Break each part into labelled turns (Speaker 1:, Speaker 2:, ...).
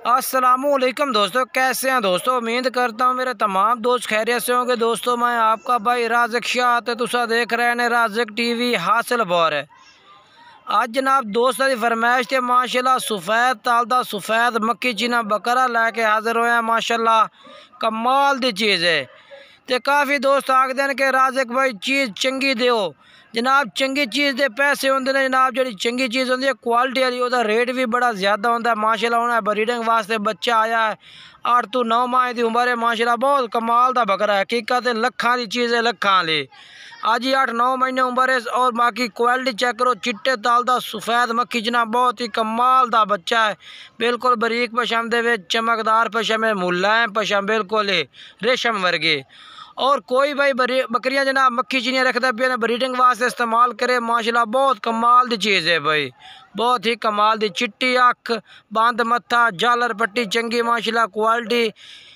Speaker 1: अस्सलामुअलैकुम दोस्तों, कैसे हैं दोस्तों। उम्मीद करता हूँ मेरे तमाम दोस्त खैरियत से होंगे। दोस्तों मैं आपका भाई राज़िक शाह ते तुसा देख रहे हैं राज़िक टीवी हासिल बोर है। आज जनाब दोस्तों की फरमाइश थे माशाल्लाह सफ़ेद तालदा सफ़ेद मक्की चीना बकरा लैके हाजिर होया। माशाल्लाह कमाल दी चीज़ है। तो काफ़ी दोस्त आखते हैं कि राज़िक भाई चीज़ चंगी दो। जनाब चंगी चीज़ के पैसे होंगे ने जनाब, जी चंगी चीज़ होंगी क्वालिटी वाली उसका रेट भी बड़ा ज़्यादा होता है। माशाल्लाह उन्हें ब्रीडिंग वास्ते बच्चा आया है 8 तो 9 माह की उम्र है। माशाल्लाह बहुत कमाल का बकरा है। हकीकत लखा की चीज़ है, लखा वाली आज ही 8-9 महीने उम्र है। और बाकी क्वालिटी चेक करो, चिट्टे ताल का सफ़ेद मक्खी जना बहुत ही कमाल का बच्चा है। बिल्कुल बरीक पशम दे चमकदार पशम है, मुलायम पशम बिल्कुल रेशम वर्गे। और कोई भाई बकरियां जनाब मक्खी चीनियाँ रखता पे ब्रीडिंग वास्ते इस्तेमाल करे। माशाल्लाह बहुत कमाल की चीज़ है भाई, बहुत ही कमाल दी। चिट्टी अख बंद मत्था झालर पट्टी चंगी माशाल्लाह क्वालिटी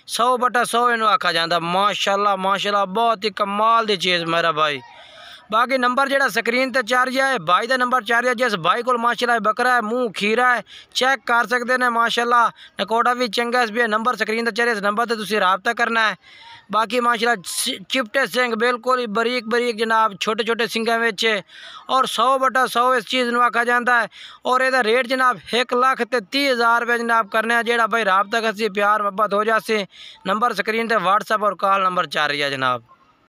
Speaker 1: 100/100 इन्हों आखा जाता। माशाल्लाह माशाल्लाह बहुत ही कमाल की चीज़ मेरा भाई। बाकी नंबर जो स्क्रीन पर चार है भाई का नंबर चार है। जिस भाई को माशाल्लाह बकरा है मुँह खीरा है चेक कर सकते हैं। माशाल्लाह नकोड़ा भी चंगा है। नंबर स्क्रीन पर चढ़े इस नंबर पर तुम रबता करना है। बाकी माशाल्लाह चिपटे सिंह बिल्कुल ही बरीक बरीक जनाब छोटे छोटे सिंगा में और 100/100 इस चीज़ में आखा जाता है। और यदा रेट जनाब 1,30,000 रुपये जनाब करने जोड़ा भाई रबता कर प्यार मोहब्बत हो जाए। नंबर स्क्रीन पर व्हाट्सएप और कॉल नंबर 4 है जनाब।